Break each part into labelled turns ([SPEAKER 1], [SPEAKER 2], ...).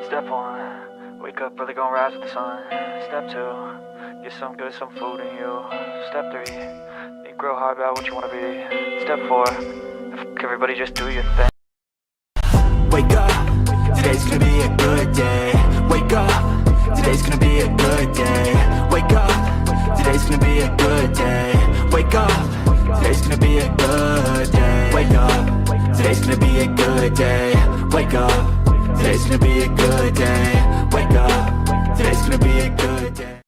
[SPEAKER 1] Step one, wake up, really gonna rise with the sun. Step two, get some food in you. Step three, think real hard about what you wanna be. Step four, everybody just do your thing.
[SPEAKER 2] Wake up, today's gonna be a good day. Wake up, today's gonna be a good day. Wake up, today's gonna be a good day. Wake up, today's gonna be a good day. Wake up, today's gonna be a good day. Wake up, today's gonna be a good day. Wake up, today's gonna be a good day.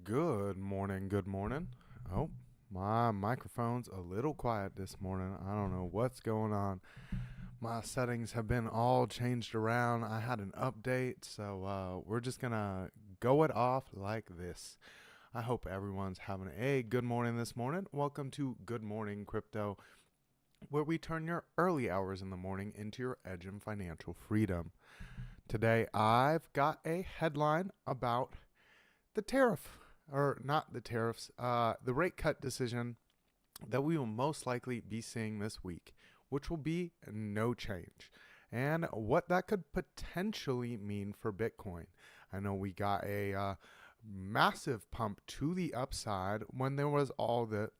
[SPEAKER 3] Good morning. Oh, my microphone's a little quiet this morning. I don't know what's going on. My settings have been all changed around. I had an update, so we're just gonna go it off like this. I hope everyone's having a good morning this morning. Welcome to Good Morning Crypto, where we turn your early hours in the morning into your edge in financial freedom. Today, I've got a headline about the tariff, or not the tariffs, the rate cut decision that we will most likely be seeing this week, which will be no change, and what that could potentially mean for Bitcoin. I know we got a massive pump to the upside when there was all the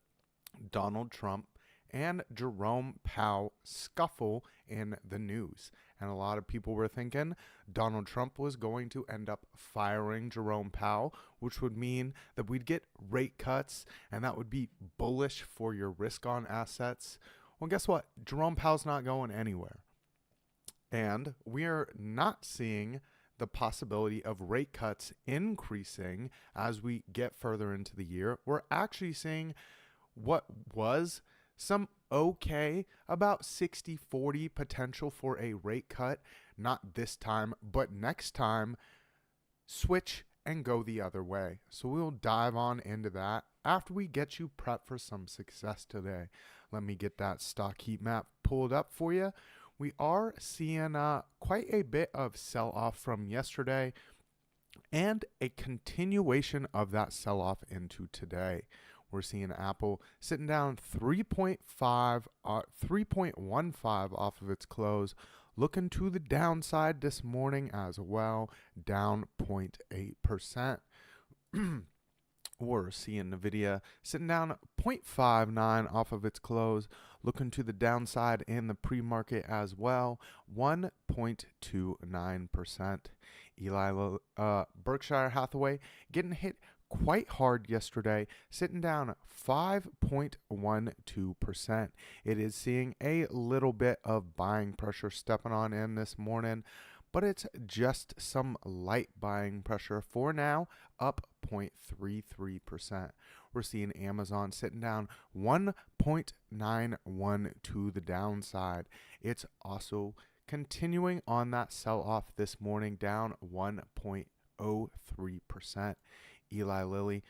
[SPEAKER 3] Donald Trump and Jerome Powell scuffle in the news. And a lot of people were thinking Donald Trump was going to end up firing Jerome Powell, which would mean that we'd get rate cuts, and that would be bullish for your risk on assets. Well, guess what? Jerome Powell's not going anywhere. And we are not seeing the possibility of rate cuts increasing as we get further into the year. We're actually seeing what was some about 60-40 potential for a rate cut, not this time, but next time, switch and go the other way. So we'll dive on into that after we get you prepped for some success today. Let me get that stock heat map pulled up for you. We are seeing quite a bit of sell-off from yesterday and a continuation of that sell-off into today. We're seeing Apple sitting down 3.15 off of its close, looking to the downside this morning as well, down 0.8%. We're seeing NVIDIA sitting down 0.59 off of its close, looking to the downside in the pre-market as well, 1.29%. Berkshire Hathaway getting hit quite hard yesterday, sitting down 5.12%. It is seeing a little bit of buying pressure stepping on in this morning, but it's just some light buying pressure for now, up 0.33%. We're seeing Amazon sitting down 1.91 to the downside. It's also continuing on that sell-off this morning, down 1.03%. Eli Lilly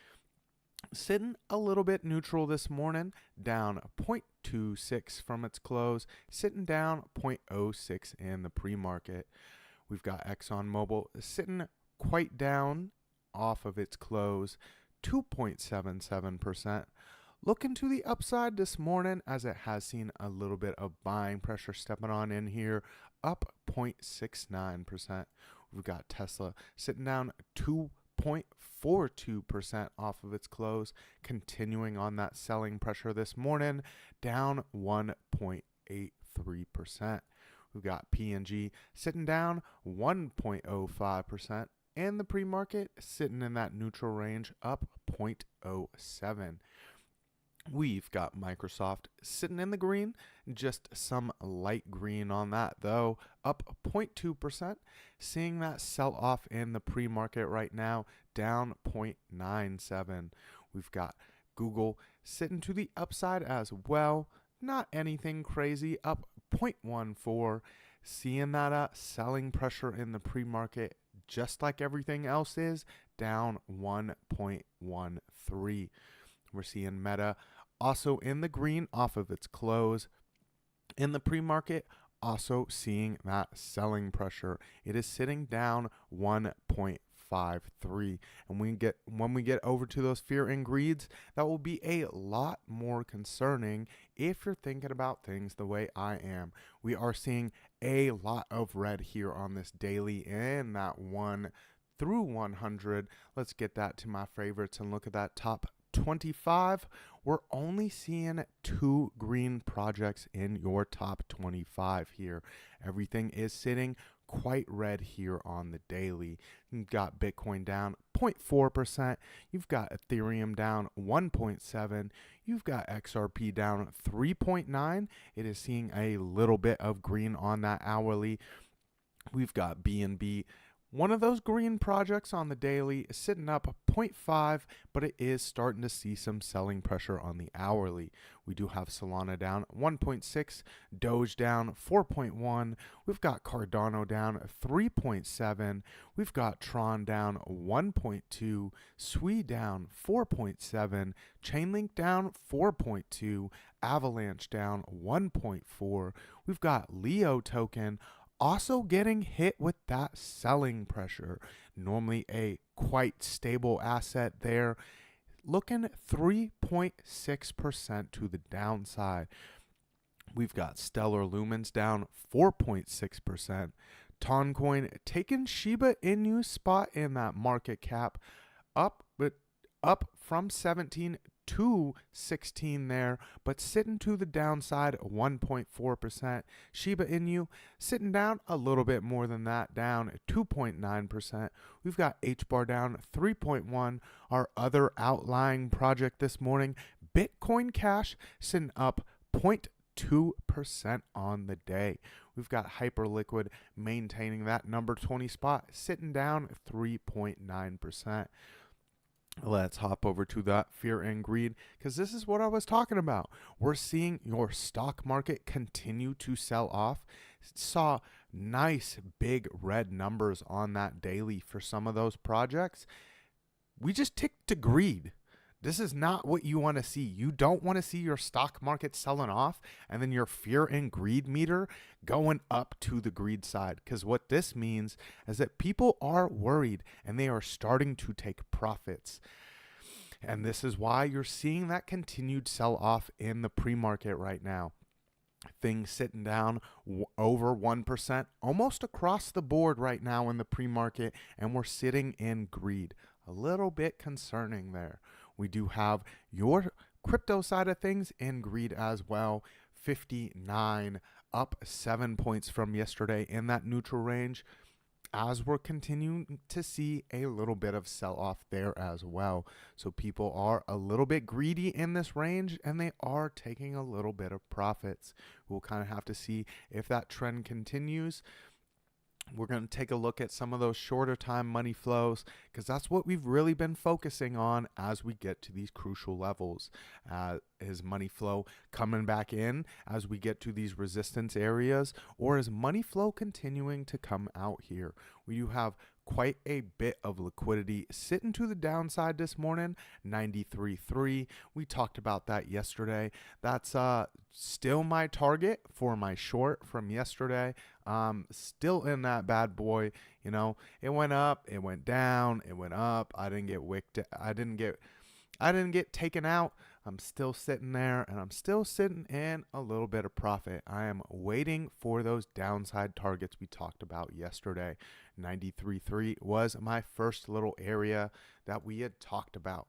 [SPEAKER 3] sitting a little bit neutral this morning, down 0.26 from its close, sitting down 0.06 in the pre-market. We've got ExxonMobil sitting quite down off of its close, 2.77%. Looking to the upside this morning as it has seen a little bit of buying pressure stepping on in here, up 0.69%. We've got Tesla sitting down 2.42% off of its close, continuing on that selling pressure this morning, down 1.83%. We've got P&G sitting down 1.05%, and the pre-market sitting in that neutral range, up 0.07. We've got Microsoft sitting in the green, just some light green on that though, up 0.2%, seeing that sell off in the pre-market right now, down 0.97. We've got Google sitting to the upside as well, not anything crazy, up 0.14, seeing that selling pressure in the pre-market, just like everything else is, down 1.13. We're seeing Meta also in the green off of its close. In the pre-market, also seeing that selling pressure. It is sitting down 1.5 0.53. And when we get over to those fear and greeds, that will be a lot more concerning if you're thinking about things the way I am. We are seeing a lot of red here on this daily in that 1 through 100. Let's get that to my favorites and look at that top 25. We're only seeing 2 green projects in your top 25 here. Everything is sitting quite red here on the daily. You've got Bitcoin down 0.4%. You've got Ethereum down 1.7. You've got XRP down 3.9. It is seeing a little bit of green on that hourly. We've got BNB, one of those green projects on the daily, is sitting up 0.5, but it is starting to see some selling pressure on the hourly. We do have Solana down 1.6, Doge down 4.1. We've got Cardano down 3.7. We've got Tron down 1.2, Sui down 4.7, Chainlink down 4.2, Avalanche down 1.4. We've got Leo token also getting hit with that selling pressure. Normally a quite stable asset there, looking 3.6% to the downside. We've got Stellar Lumens down 4.6%. Toncoin taking Shiba Inu spot in that market cap, up from 17 to 16 there, but sitting to the downside 1.4%. Shiba Inu sitting down a little bit more than that, down 2.9%. We've got HBAR down 3.1. Our other outlying project this morning, Bitcoin Cash, sitting up 0.2% on the day. We've got Hyperliquid maintaining that number 20 spot, sitting down 3.9%. Let's hop over to that fear and greed, because this is what I was talking about. We're seeing your stock market continue to sell off. Saw nice big red numbers on that daily for some of those projects. We just ticked to greed. This is not what you want to see. You don't want to see your stock market selling off and then your fear and greed meter going up to the greed side. Because what this means is that people are worried and they are starting to take profits. And this is why you're seeing that continued sell off in the pre-market right now. Things sitting down over 1%, almost across the board right now in the pre-market, and we're sitting in greed. A little bit concerning there. We do have your crypto side of things in greed as well. 59, up 7 points from yesterday in that neutral range, as we're continuing to see a little bit of sell-off there as well. So people are a little bit greedy in this range, and they are taking a little bit of profits. We'll kind of have to see if that trend continues. We're going to take a look at some of those shorter time money flows, because that's what we've really been focusing on as we get to these crucial levels. Is money flow coming back in as we get to these resistance areas, or is money flow continuing to come out here? We do have quite a bit of liquidity sitting to the downside this morning, 93.3. We talked about that yesterday. That's still my target for my short from yesterday. Still in that bad boy. You know, it went up, it went down, it went up. I didn't get wicked. I didn't get taken out. I'm still sitting there, and I'm still sitting in a little bit of profit. I am waiting for those downside targets we talked about yesterday. 93.3 was my first little area that we had talked about.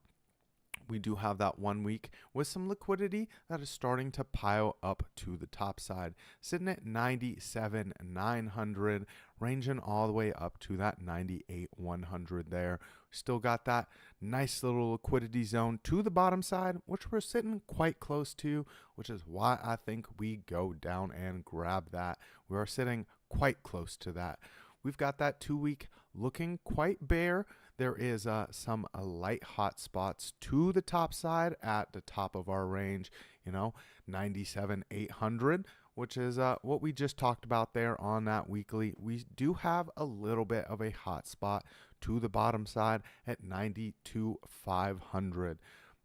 [SPEAKER 3] We do have that 1 week with some liquidity that is starting to pile up to the top side, sitting at 97,900, ranging all the way up to that 98,100 there. Still got that nice little liquidity zone to the bottom side, which we're sitting quite close to, which is why I think we go down and grab that. We are sitting quite close to that. We've got that 2 week looking quite bare. There is some light hot spots to the top side at the top of our range, 97,800, which is what we just talked about there on that weekly. We do have a little bit of a hot spot to the bottom side at 92,500,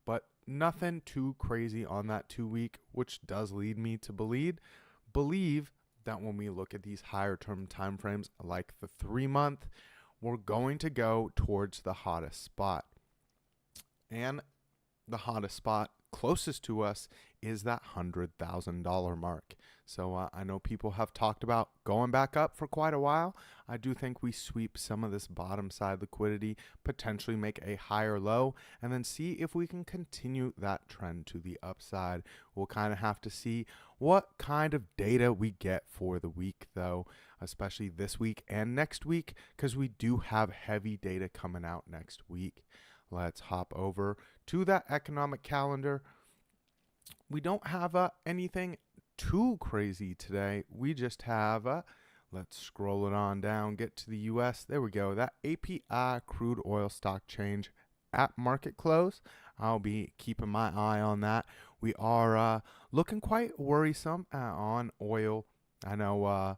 [SPEAKER 3] but nothing too crazy on that 2 week, which does lead me to believe that when we look at these higher term time frames like the 3 month, we're going to go towards the hottest spot. And the hottest spot closest to us is that $100,000 mark. So I know people have talked about going back up for quite a while. I do think we sweep some of this bottom side liquidity, potentially make a higher low, and then see if we can continue that trend to the upside. We'll kind of have to see what kind of data we get for the week, though, especially this week and next week, because we do have heavy data coming out next week. Let's hop over to that economic calendar. We don't have anything too crazy today. We just have, let's scroll it on down, get to the U.S. There we go. That API crude oil stock change at market close. I'll be keeping my eye on that. We are looking quite worrisome on oil. I know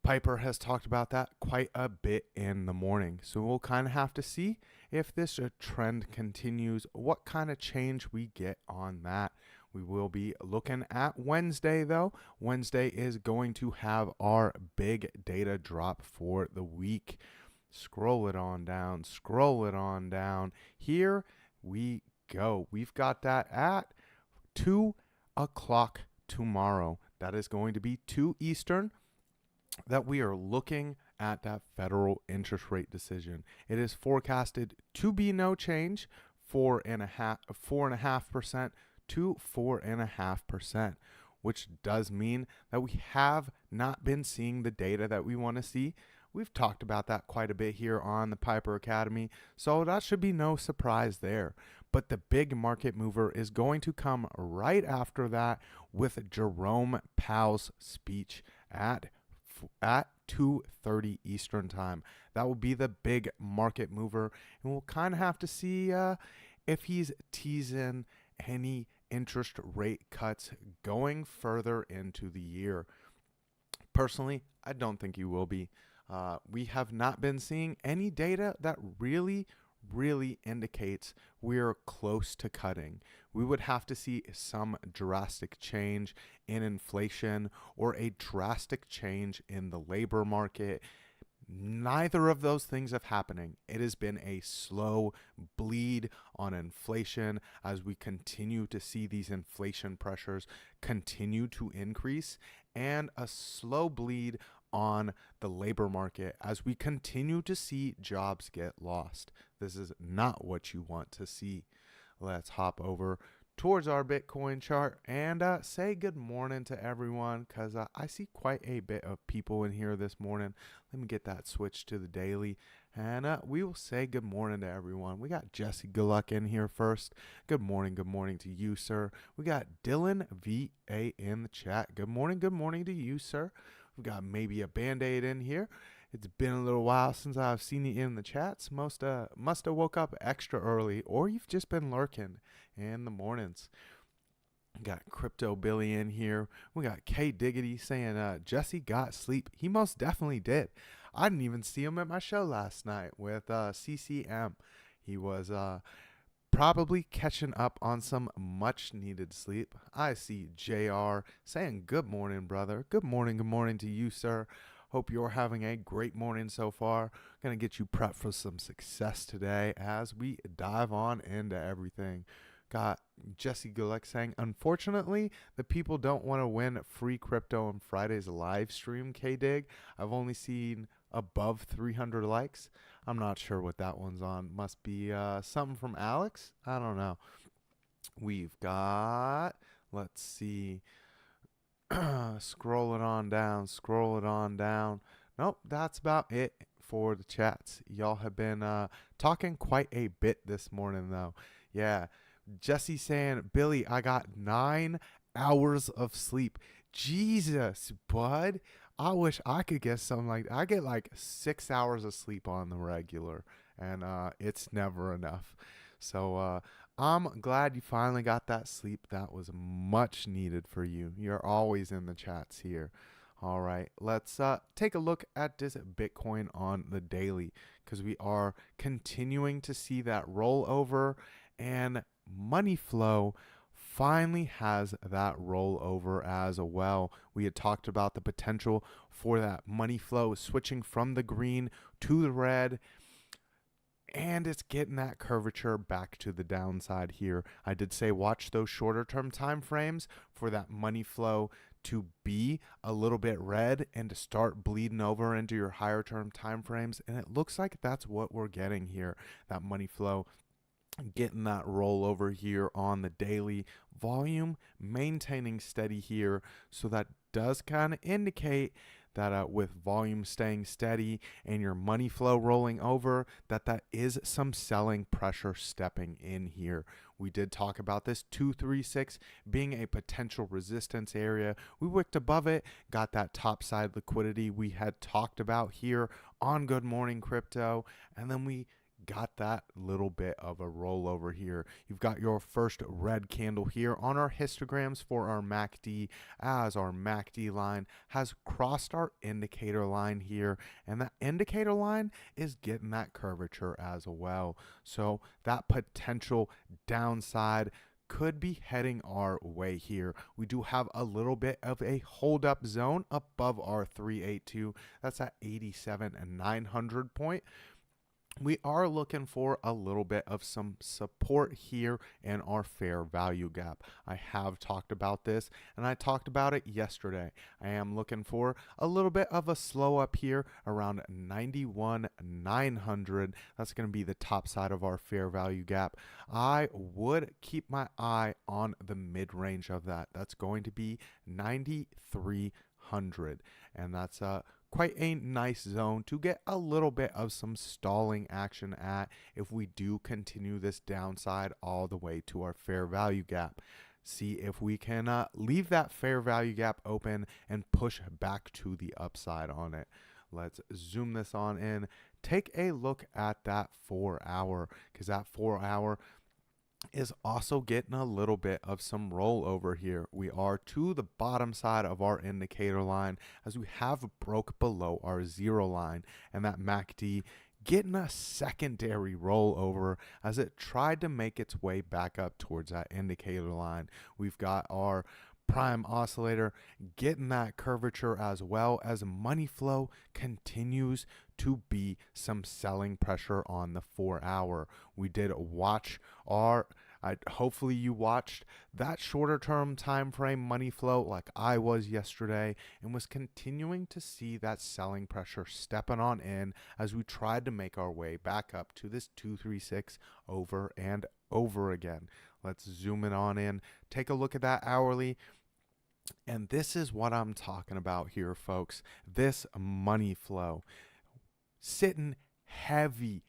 [SPEAKER 3] Piper has talked about that quite a bit in the morning. So we'll kind of have to see if this trend continues, what kind of change we get on that. We will be looking at Wednesday, though. Wednesday is going to have our big data drop for the week. Scroll it on down, scroll it on down. Here we go. We've got that at 2 o'clock tomorrow. That is going to be 2 Eastern. That we are looking at that federal interest rate decision. It is forecasted to be no change, 4.5% to 4.5%, which does mean that we have not been seeing the data that we want to see. We've talked about that quite a bit here on the Piper Academy, so that should be no surprise there. But the big market mover is going to come right after that with Jerome Powell's speech at 2:30 Eastern time. That will be the big market mover, and we'll kind of have to see if he's teasing any interest rate cuts going further into the year. Personally, I don't think he will be. We have not been seeing any data that really indicates we're close to cutting. We would have to see some drastic change in inflation or a drastic change in the labor market. Neither of those things have happening. It has been a slow bleed on inflation as we continue to see these inflation pressures continue to increase, and a slow bleed on the labor market as we continue to see jobs get lost. This is not what you want to see. Let's hop over towards our Bitcoin chart and say good morning to everyone, because I see quite a bit of people in here this morning. Let me get that switched to the daily, and we will say good morning to everyone. We got Jesse Gluck in here first. Good morning to you, sir. We got Dylan VA in the chat. Good morning to you, sir. We've got maybe a Band-Aid in here. It's been a little while since I've seen you in the chats. Must have woke up extra early, or you've just been lurking in the mornings. We got Crypto Billy in here. We got K Diggity saying Jesse got sleep. He most definitely did. I didn't even see him at my show last night with CCM. He was probably catching up on some much needed sleep. I see JR saying good morning, brother. Good morning to you, sir. Hope you're having a great morning so far. Gonna get you prepped for some success today as we dive on into everything. Got Jesse Gulek saying, unfortunately, the people don't want to win free crypto on Friday's live stream, K-Dig. I've only seen above 300 likes. I'm not sure what that one's on. Must be something from Alex. I don't know. We've got, let's see, scroll it on down. Nope, that's about it for the chats. Y'all have been talking quite a bit this morning, though. Yeah, Jesse saying, Billy, I got 9 hours of sleep. Jesus, bud. I wish I could get something like that. I get like 6 hours of sleep on the regular, and it's never enough. So I'm glad you finally got that sleep. That was much needed for you. You're always in the chats here. All right, let's take a look at this Bitcoin on the daily, because we are continuing to see that rollover and money flow finally has that rollover as well. We had talked about the potential for that money flow switching from the green to the red, and it's getting that curvature back to the downside here. I did say watch those shorter term time frames for that money flow to be a little bit red and to start bleeding over into your higher term time frames, and it looks like that's what we're getting here. That money flow getting that rollover here on the daily, volume maintaining steady here, so that does kind of indicate that with volume staying steady and your money flow rolling over, that is some selling pressure stepping in here. We did talk about this 236 being a potential resistance area. We wicked above it, got that top side liquidity we had talked about here on Good Morning Crypto, and then we got that little bit of a rollover here. You've got your first red candle here on our histograms for our MACD, as our MACD line has crossed our indicator line here, and that indicator line is getting that curvature as well. So that potential downside could be heading our way here. We do have a little bit of a hold up zone above our 382. That's at 87,900 point. We are looking for a little bit of some support here in our fair value gap. I have talked about this, and I talked about it yesterday. I am looking for a little bit of a slow up here around 91,900. That's going to be the top side of our fair value gap. I would keep my eye on the mid-range of that. That's going to be 9,300, and that's quite a nice zone to get a little bit of some stalling action at if we do continue this downside all the way to our fair value gap. See if we can leave that fair value gap open and push back to the upside on it. Let's zoom this on in. Take a look at that 4 hour, because that 4 hour is also getting a little bit of some rollover here. We are to the bottom side of our indicator line as we have broke below our zero line, and that MACD getting a secondary rollover as it tried to make its way back up towards that indicator line. We've got our prime oscillator getting that curvature, as well as money flow continues to be some selling pressure on the 4 hour. We did watch hopefully you watched that shorter term time frame money flow like I was yesterday, and was continuing to see that selling pressure stepping on in as we tried to make our way back up to this 236 over and over again. Let's zoom it on in, take a look at that hourly. And this is what I'm talking about here, folks. This money flow sitting heavy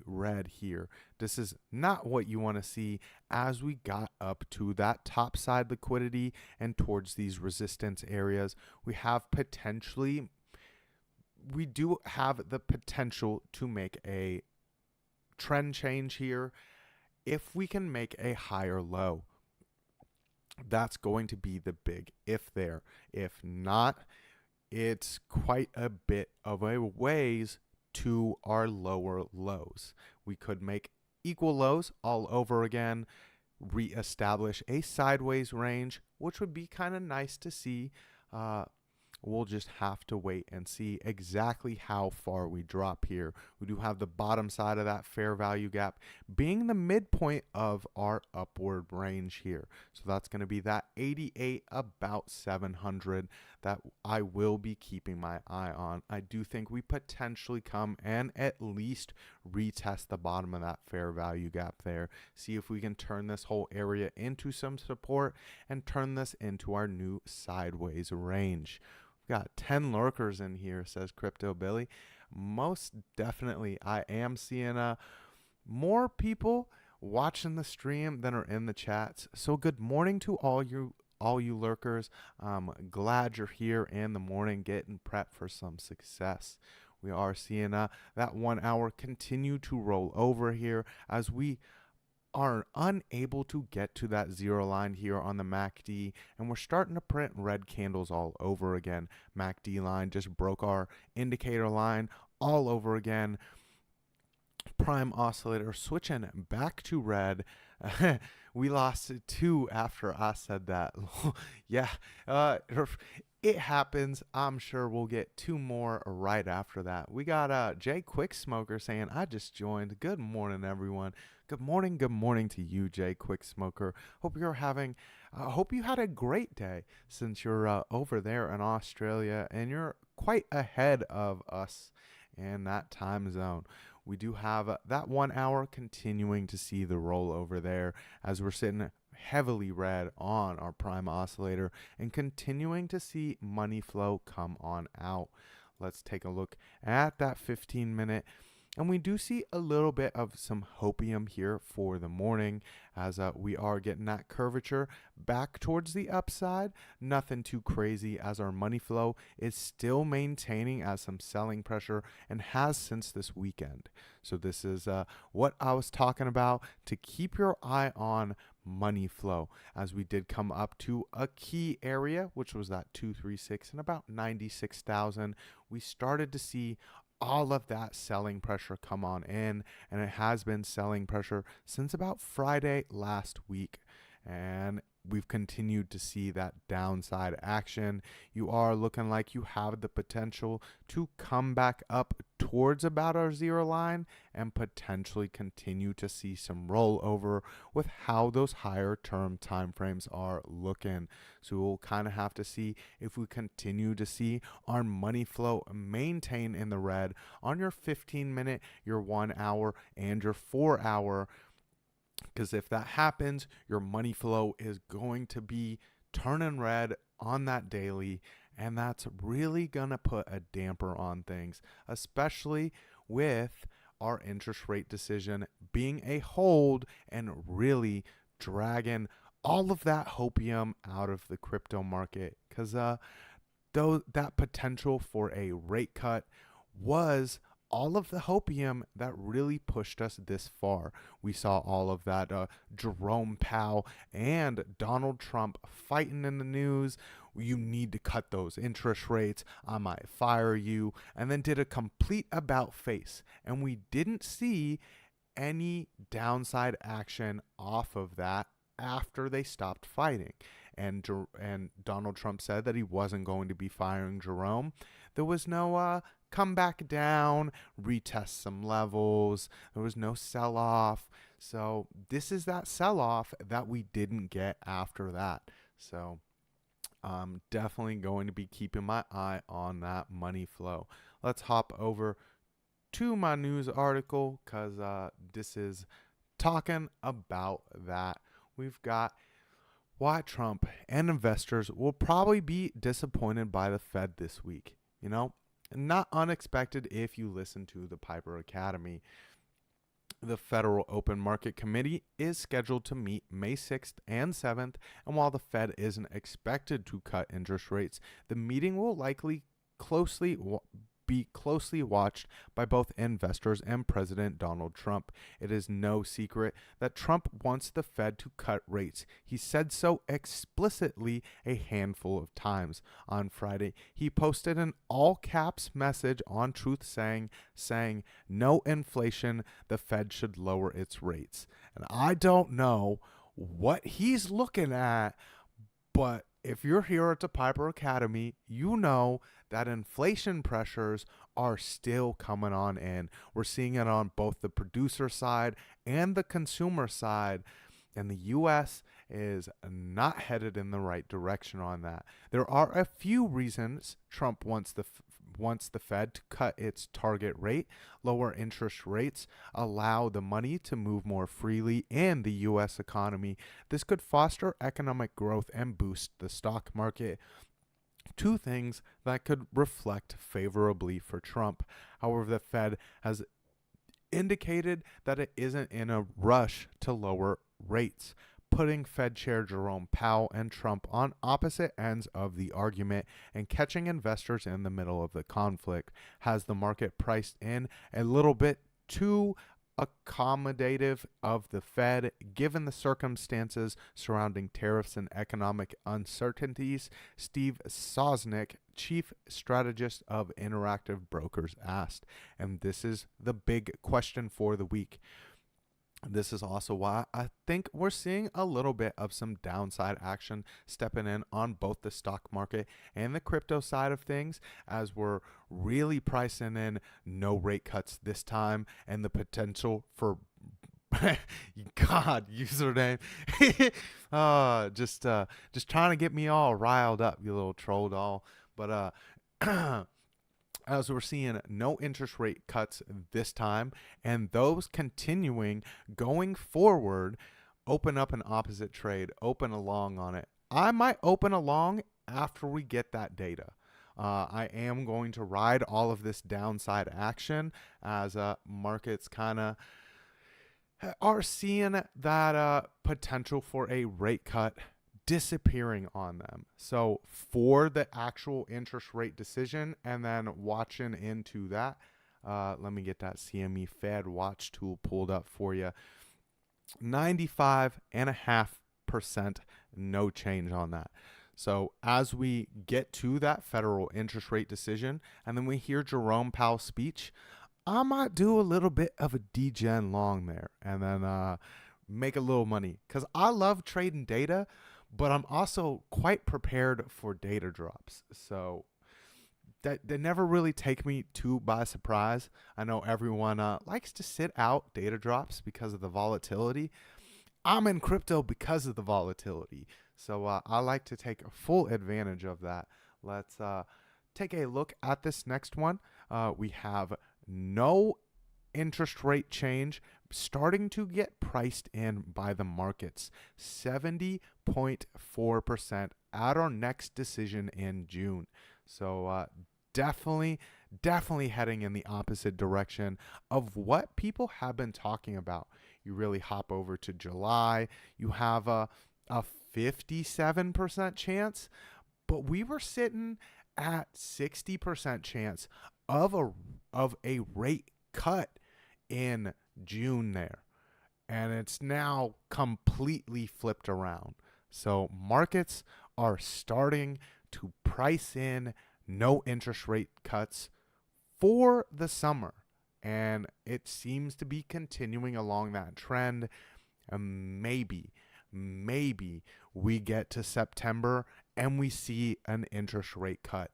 [SPEAKER 3] red here. This is not what you want to see as we got up to that top side liquidity and towards these resistance areas. We do have the potential to make a trend change here if we can make a higher low. That's going to be the big if there. If not, it's quite a bit of a ways to our lower lows. We could make equal lows all over again, reestablish a sideways range, which would be kind of nice to see. We'll just have to wait and see exactly how far we drop here. We do have the bottom side of that fair value gap being the midpoint of our upward range here. So that's going to be that 88, about 700 that I will be keeping my eye on. I do think we potentially come and at least retest the bottom of that fair value gap there. See if we can turn this whole area into some support and turn this into our new sideways range. Got 10 lurkers in here, says Crypto Billy. Most definitely, I am seeing more people watching the stream than are in the chats. So good morning to all you lurkers. I'm glad you're here in the morning getting prepped for some success. We are seeing that 1 hour continue to roll over here as we are unable to get to that zero line here on the MACD, and we're starting to print red candles all over again. MACD line just broke our indicator line all over again. Prime oscillator switching back to red. We lost 2 after I said that. Yeah, it happens. I'm sure we'll get 2 more right after that. We got Jay Quicksmoker saying, I just joined. Good morning, everyone. Good morning to you, Jay Quicksmoker. Hope you had a great day since you're over there in Australia and you're quite ahead of us in that time zone. We do have that 1 hour continuing to see the rollover there as we're sitting heavily red on our prime oscillator and continuing to see money flow come on out. Let's take a look at that 15-minute. And we do see a little bit of some hopium here for the morning as we are getting that curvature back towards the upside. Nothing too crazy as our money flow is still maintaining as some selling pressure and has since this weekend. So this is what I was talking about to keep your eye on money flow as we did come up to a key area, which was that 236 and about 96,000. We started to see all of that selling pressure come on in, and it has been selling pressure since about Friday last week, and we've continued to see that downside action. You are looking like you have the potential to come back up towards about our zero line and potentially continue to see some rollover with how those higher term time frames are looking. So we'll kind of have to see if we continue to see our money flow maintain in the red on your 15-minute, your 1 hour, and your 4 hour. Because if that happens, your money flow is going to be turning red on that daily, and that's really going to put a damper on things, especially with our interest rate decision being a hold and really dragging all of that hopium out of the crypto market. Because though that potential for a rate cut was all of the hopium that really pushed us this far. We saw all of that Jerome Powell and Donald Trump fighting in the news. You need to cut those interest rates. I might fire you. And then did a complete about face. And we didn't see any downside action off of that after they stopped fighting. And Donald Trump said that he wasn't going to be firing Jerome. There was no come back down, retest some levels. There was no sell-off. So this is that sell-off that we didn't get after that. So I'm definitely going to be keeping my eye on that money flow. Let's hop over to my news article because this is talking about that. We've got why Trump and investors will probably be disappointed by the Fed this week. You know, not unexpected if you listen to the Piper Academy. The Federal Open Market Committee is scheduled to meet May 6th and 7th, and while the Fed isn't expected to cut interest rates, the meeting will likely be closely watched by both investors and President Donald Trump. It is no secret that Trump wants the Fed to cut rates. He said so explicitly a handful of times. On Friday, he posted an all-caps message on Truth saying, "No inflation, the Fed should lower its rates." And I don't know what he's looking at, but if you're here at the Piper Academy, you know that inflation pressures are still coming on in. We're seeing it on both the producer side and the consumer side, and the U.S. is not headed in the right direction on that. There are a few reasons Trump wants the Fed to cut its target rate. Lower interest rates allow the money to move more freely in the U.S. economy. This could foster economic growth and boost the stock market. Two things that could reflect favorably for Trump. However, the Fed has indicated that it isn't in a rush to lower rates, putting Fed Chair Jerome Powell and Trump on opposite ends of the argument and catching investors in the middle of the conflict. Has the market priced in a little bit too accommodative of the Fed, given the circumstances surrounding tariffs and economic uncertainties? Steve Sosnick, chief strategist of Interactive Brokers, asked. And this is the big question for the week. This is also why I think we're seeing a little bit of some downside action stepping in on both the stock market and the crypto side of things, as we're really pricing in no rate cuts this time and the potential for God, username. Just trying to get me all riled up, you little troll doll. But as we're seeing no interest rate cuts this time, and those continuing going forward, open up an opposite trade, open along on it. I might open along after we get that data. I am going to ride all of this downside action as markets kind of are seeing that potential for a rate cut disappearing on them. So for the actual interest rate decision and then watching into that, let me get that CME Fed watch tool pulled up for you. 95.5% no change on that. So as we get to that federal interest rate decision and then we hear Jerome Powell's speech, I might do a little bit of a degen long there and then make a little money, because I love trading data, but I'm also quite prepared for data drops. So that they never really take me too by surprise. I know everyone likes to sit out data drops because of the volatility. I'm in crypto because of the volatility. So I like to take full advantage of that. Let's take a look at this next one. We have no interest rate change starting to get priced in by the markets. 70.4% at our next decision in June. So definitely heading in the opposite direction of what people have been talking about. You really hop over to July, you have a 57% chance, but we were sitting at 60% chance of a rate cut in June there. And it's now completely flipped around. So markets are starting to price in no interest rate cuts for the summer. And it seems to be continuing along that trend. And maybe we get to September and we see an interest rate cut.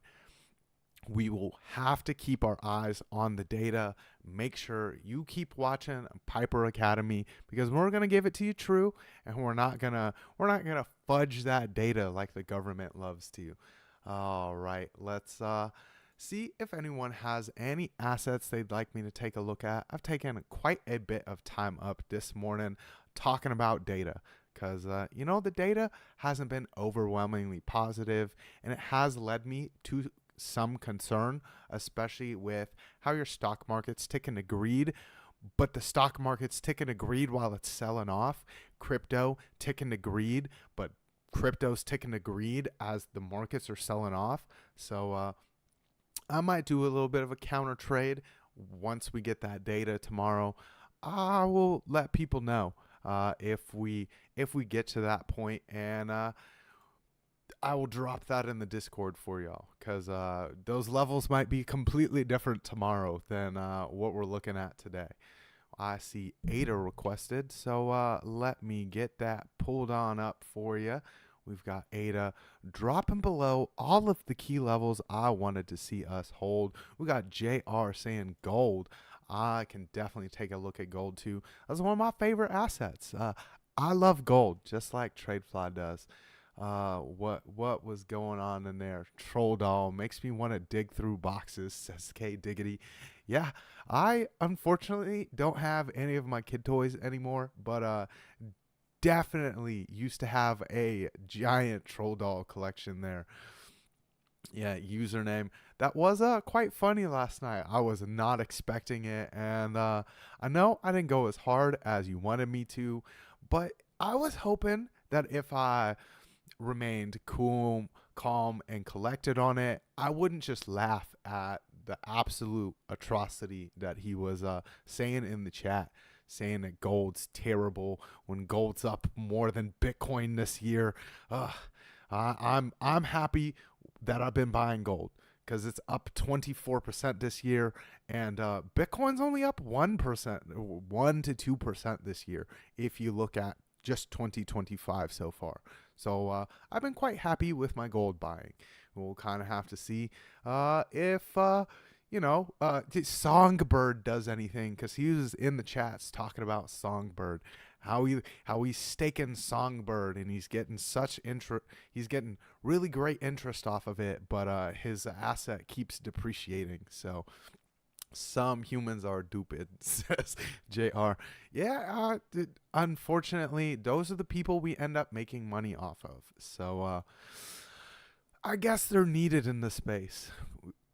[SPEAKER 3] We will have to keep our eyes on the data. Make sure you keep watching Piper Academy, because we're going to give it to you true, and we're not going to fudge that data like the government loves to. All right, let's see if anyone has any assets they'd like me to take a look at. I've taken quite a bit of time up this morning talking about data, because the data hasn't been overwhelmingly positive, and it has led me to some concern, especially with how your stock market's ticking to greed, but the stock market's ticking to greed while it's selling off. Crypto ticking to greed, but crypto's ticking to greed as the markets are selling off. So I might do a little bit of a counter trade once we get that data tomorrow. I will let people know if we get to that point, and I will drop that in the Discord for y'all, because those levels might be completely different tomorrow than what we're looking at today. I see ADA requested, so let me get that pulled on up for you. We've got ADA dropping below all of the key levels I wanted to see us hold. We got JR saying gold. I can definitely take a look at gold too. That's one of my favorite assets. I love gold, just like TradeFly does. What was going on in there? Troll doll makes me want to dig through boxes, says K Diggity. Yeah, I unfortunately don't have any of my kid toys anymore, but definitely used to have a giant troll doll collection there. Yeah, username. That was quite funny last night. I was not expecting it, and I know I didn't go as hard as you wanted me to, but I was hoping that if I remained cool, calm, and collected on it, I wouldn't just laugh at the absolute atrocity that he was saying in the chat, saying that gold's terrible when gold's up more than Bitcoin this year. I'm happy that I've been buying gold, because it's up 24% this year, and Bitcoin's only up 1%, 1 to 2% this year if you look at just 2025 so far. So I've been quite happy with my gold buying. We'll kind of have to see if Songbird does anything, because he was in the chats talking about Songbird, how he's staking Songbird, and he's getting he's getting really great interest off of it, but his asset keeps depreciating. So some humans are stupid, says JR. Yeah, unfortunately, those are the people we end up making money off of. So I guess they're needed in the space.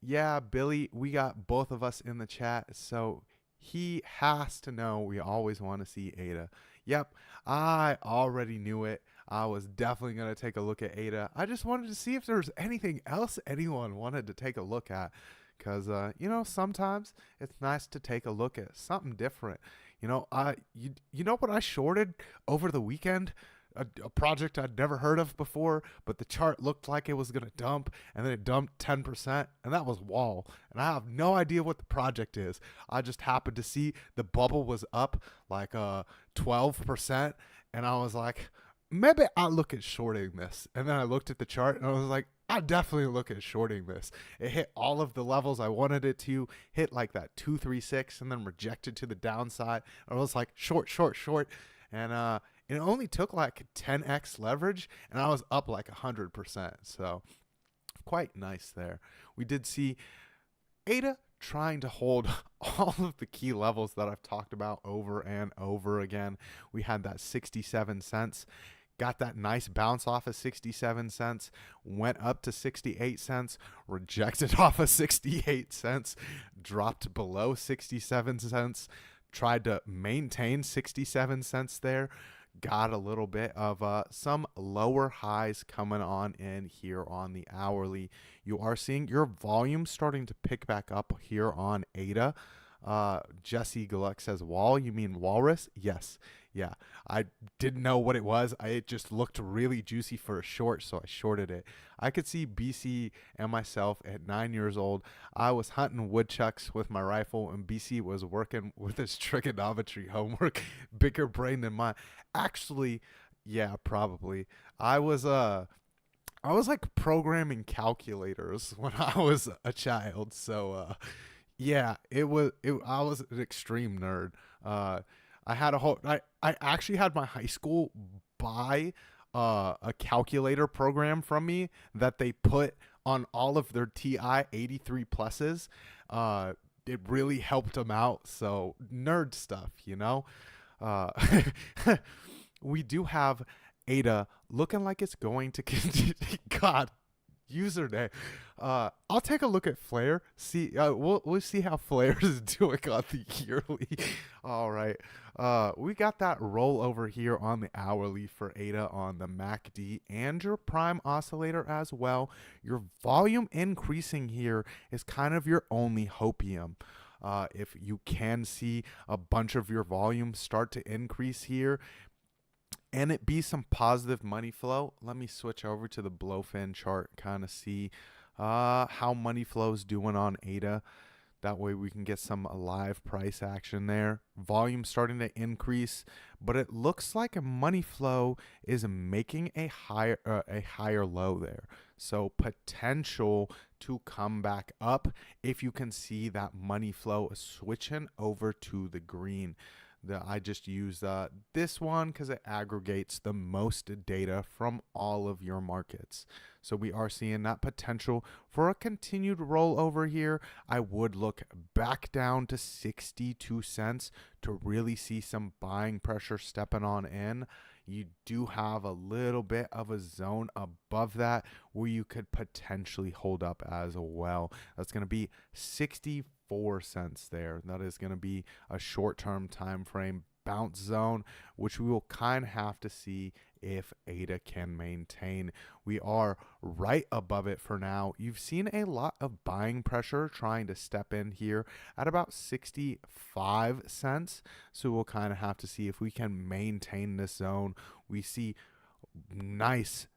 [SPEAKER 3] Yeah, Billy, we got both of us in the chat, so he has to know we always want to see ADA. Yep, I already knew it. I was definitely going to take a look at ADA. I just wanted to see if there's anything else anyone wanted to take a look at. Because, sometimes it's nice to take a look at something different. You know what I shorted over the weekend? A project I'd never heard of before, but the chart looked like it was going to dump, and then it dumped 10%, and that was Wall. And I have no idea what the project is. I just happened to see the bubble was up like 12%, and I was like, maybe I'll look at shorting this. And then I looked at the chart, and I was like, I definitely look at shorting this. It hit all of the levels I wanted it to, hit like that 236, and then rejected to the downside. I was like, short. And it only took like 10x leverage, and I was up like 100%. So quite nice there. We did see ADA trying to hold all of the key levels that I've talked about over and over again. We had that 67 cents. Got that nice bounce off of 67 cents, went up to 68 cents, rejected off of 68 cents, dropped below 67 cents, tried to maintain 67 cents there, got a little bit of some lower highs coming on in here on the hourly. You are seeing your volume starting to pick back up here on ADA. Jesse Gluck says, Wall, you mean walrus? Yes. Yeah, I didn't know what it was. It just looked really juicy for a short, so I shorted it. I could see BC and myself at 9 years old. I was hunting woodchucks with my rifle, and BC was working with his trigonometry homework. Bigger brain than mine. Actually, yeah, probably. I was like programming calculators when I was a child. So yeah, I was an extreme nerd. I actually had my high school buy a calculator program from me that they put on all of their TI 83 pluses. It really helped them out. So nerd stuff, we do have ADA looking like it's going to continue. God, username. I'll take a look at Flare. See, we'll see how Flare is doing on the yearly. All right. We got that rollover here on the hourly for ADA on the MACD and your prime oscillator as well. Your volume increasing here is kind of your only hopium. If you can see a bunch of your volume start to increase here, and it be some positive money flow. Let me switch over to the Blowfin chart, kind of see how money flow is doing on ADA. That way we can get some live price action there. Volume starting to increase, but it looks like a money flow is making a higher low there. So potential to come back up if you can see that money flow is switching over to the green. I just use this one because it aggregates the most data from all of your markets. So we are seeing that potential for a continued rollover here. I would look back down to 62 cents to really see some buying pressure stepping on in. You do have a little bit of a zone above that where you could potentially hold up as well. That's going to be 64 cents there. That is going to be a short-term time frame bounce zone, which we will kind of have to see if ADA can maintain. We are right above it for now. You've seen a lot of buying pressure trying to step in here at about 65 cents. So we'll kind of have to see if we can maintain this zone. We see nice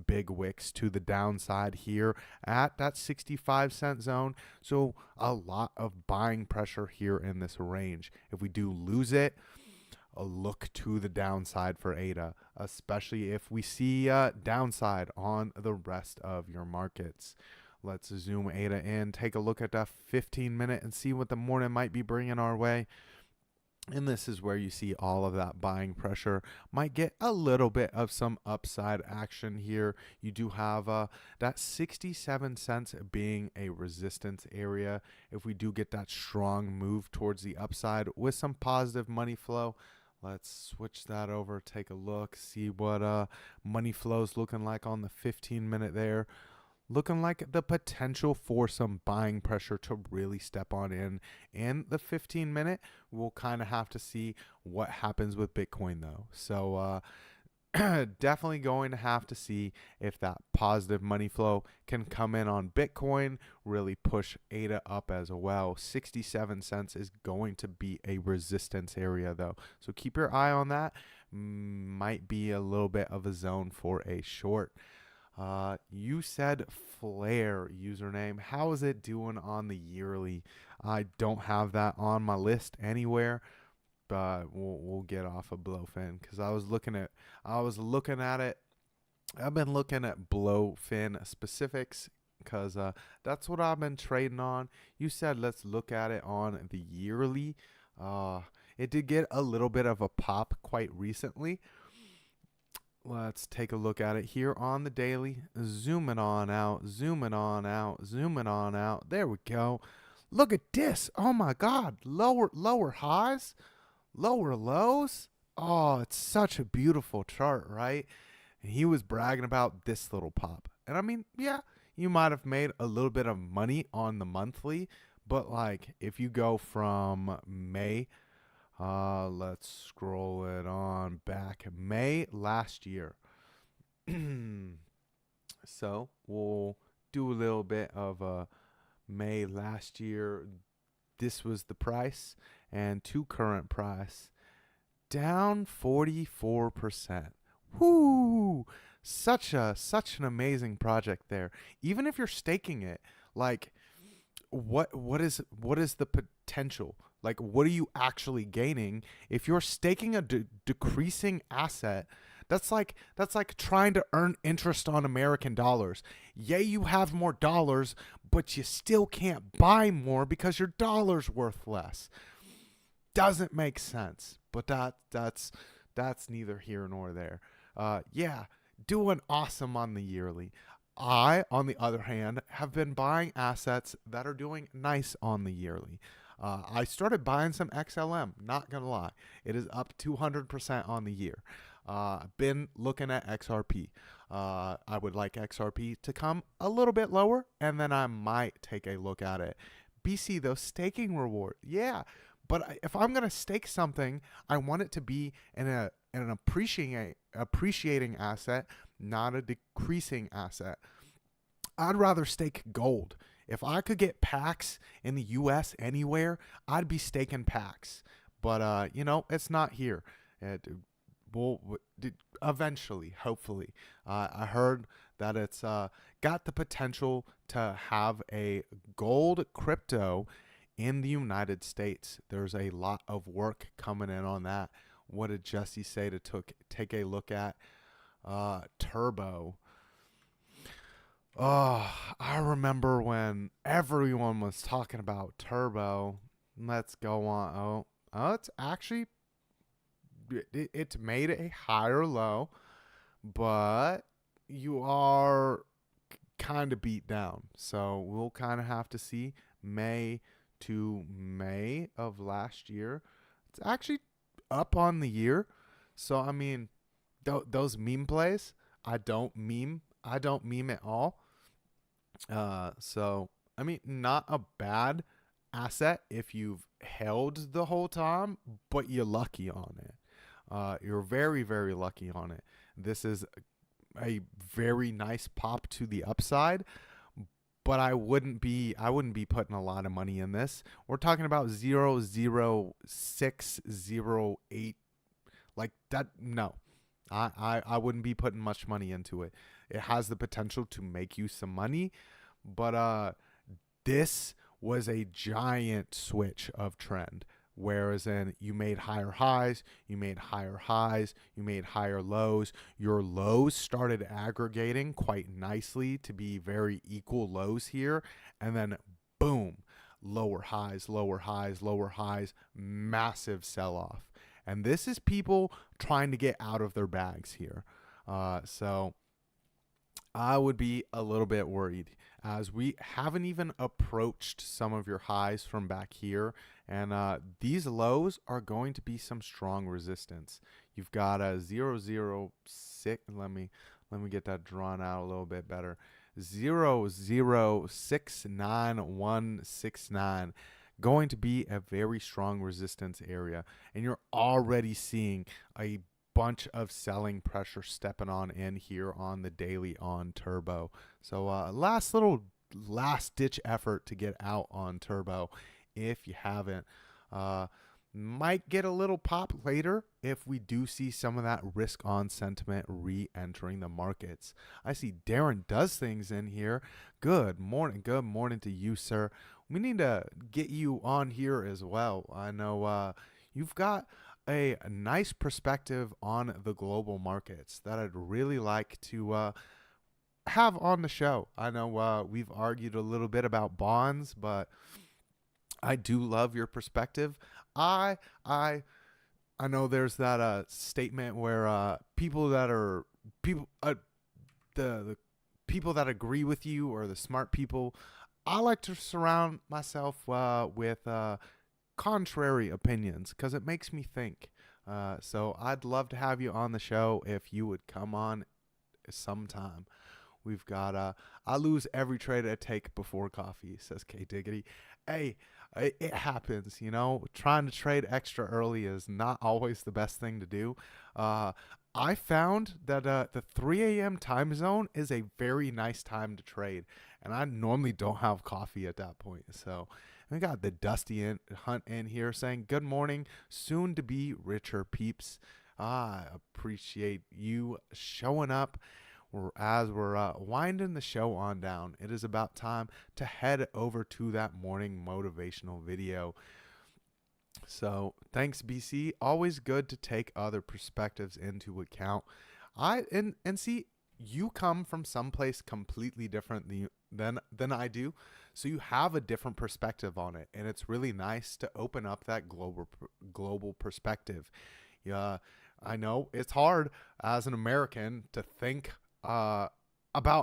[SPEAKER 3] big wicks to the downside here at that 65 cent zone. So a lot of buying pressure here in this range. If we do lose it, a look to the downside for ADA, especially if we see downside on the rest of your markets. Let's zoom ADA in, take a look at that 15-minute and see what the morning might be bringing our way. And this is where you see all of that buying pressure. Might get a little bit of some upside action here. You do have that 67 cents being a resistance area. If we do get that strong move towards the upside with some positive money flow, let's switch that over, take a look, see what money flow is looking like on the 15-minute there. Looking like the potential for some buying pressure to really step on in the 15-minute. We'll kind of have to see what happens with Bitcoin though. So definitely going to have to see if that positive money flow can come in on Bitcoin, really push ADA up as well. 67 cents is going to be a resistance area though. So keep your eye on that. Might be a little bit of a zone for a short. You said Flare username. How is it doing on the yearly? I don't have that on my list anywhere, but we'll get off of Blowfin because I was looking at it. I've been looking at Blowfin specifics because that's what I've been trading on. You said let's look at it on the yearly. It did get a little bit of a pop quite recently. Let's take a look at it here on the daily. Zooming on out, zooming on out, zooming on out. There we go. Look at this. Oh my God. Lower highs, lower lows. Oh, it's such a beautiful chart, right? And he was bragging about this little pop. And I mean, yeah, you might have made a little bit of money on the monthly, but like if you go from May, let's scroll it on back. May last year. So we'll do a little bit of May last year. This was the price and to current price. Down 44%. Whoo! Such an amazing project there. Even if you're staking it, like what is the potential? Like, what are you actually gaining if you're staking a decreasing asset? That's like trying to earn interest on American dollars. Yeah, you have more dollars, but you still can't buy more because your dollar's worth less. Doesn't make sense. But that's neither here nor there. Yeah, doing awesome on the yearly. I, on the other hand, have been buying assets that are doing nice on the yearly. I started buying some XLM, not going to lie. It is up 200% on the year. I've been looking at XRP. I would like XRP to come a little bit lower, and then I might take a look at it. BC, those staking reward. Yeah, but if I'm going to stake something, I want it to be in an appreciating asset, not a decreasing asset. I'd rather stake gold. If I could get packs in the US anywhere, I'd be staking packs. But, it's not here. Eventually, hopefully. I heard that it's got the potential to have a gold crypto in the United States. There's a lot of work coming in on that. What did Jesse say to take a look at? Turbo. Oh, I remember when everyone was talking about Turbo. Let's go on. Oh, it's actually, it's made a higher low, but you are kind of beat down. So we'll kind of have to see May to May of last year. It's actually up on the year. So, I mean, those meme plays, I don't meme at all. So, I mean, not a bad asset if you've held the whole time, but you're lucky on it. You're very, very lucky on it. This is a very nice pop to the upside, but I wouldn't be putting a lot of money in this. We're talking about 0.00608, like that. No, I wouldn't be putting much money into it. It has the potential to make you some money, but this was a giant switch of trend. Whereas in you made higher highs, you made higher highs, you made higher lows. Your lows started aggregating quite nicely to be very equal lows here. And then boom, lower highs, lower highs, lower highs, massive sell off. And this is people trying to get out of their bags here. So I would be a little bit worried as we haven't even approached some of your highs from back here. And these lows are going to be some strong resistance. You've got a 006. Let me get that drawn out a little bit better. 0069169 going to be a very strong resistance area, and you're already seeing a bunch of selling pressure stepping on in here on the daily on Turbo. So last ditch effort to get out on Turbo if you haven't. Might get a little pop later if we do see some of that risk on sentiment re-entering the markets. I see Darren does things in here. Good morning to you, sir. We need to get you on here as well. I know you've got a nice perspective on the global markets that I'd really like to have on the show. I know we've argued a little bit about bonds, but I do love your perspective. I know there's that statement where people that are the people that agree with you or the smart people. I like to surround myself with contrary opinions because it makes me think. So I'd love to have you on the show if you would come on sometime. We've got I lose every trade I take before coffee, says K Diggity. Hey, it happens, you know. Trying to trade extra early is not always the best thing to do. I found that the 3 a.m. time zone is a very nice time to trade, and I normally don't have coffee at that point. So we got the Dusty Hunt in here saying, good morning, soon to be richer peeps. I appreciate you showing up. As we're winding the show on down, it is about time to head over to that morning motivational video. So thanks, BC. Always good to take other perspectives into account. And see, you come from someplace completely different than I do, so you have a different perspective on it, and it's really nice to open up that global perspective. Yeah, I know it's hard as an American to think about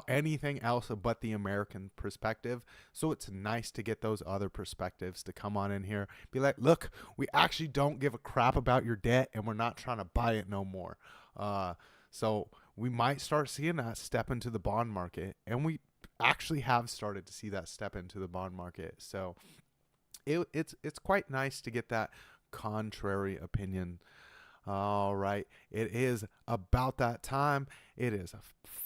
[SPEAKER 3] anything else but the American perspective. So it's nice to get those other perspectives to come on in here. Be like, look, we actually don't give a crap about your debt and we're not trying to buy it no more. So we might start seeing that step into the bond market. And we actually have started to see that step into the bond market. So it's quite nice to get that contrary opinion. All right, it is about that time. It is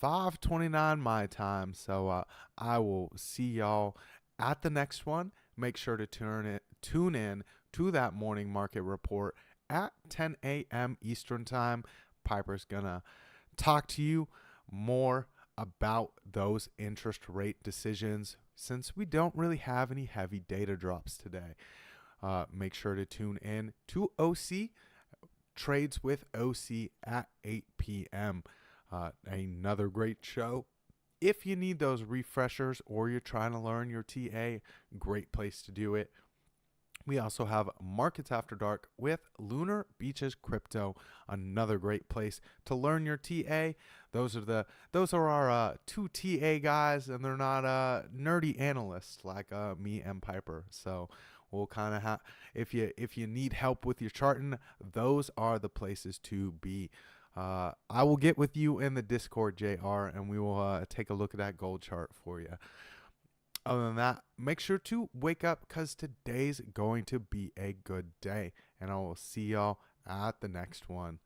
[SPEAKER 3] 5:29 my time, so I will see y'all at the next one. Make sure to tune in to that morning market report at 10 a.m. Eastern time. Piper's gonna talk to you more about those interest rate decisions since we don't really have any heavy data drops today. Make sure to tune in to OC. Trades with OC at 8 p.m. Another great show. If you need those refreshers or you're trying to learn your TA, great place to do it. We also have Markets After Dark with Lunar Beaches Crypto, another great place to learn your TA. Those are our two TA guys, and they're not nerdy analysts like me and Piper. So we'll kind of have, if you need help with your charting, those are the places to be. I will get with you in the Discord, JR, and we will take a look at that gold chart for you. Other than that, make sure to wake up because today's going to be a good day. And I will see y'all at the next one.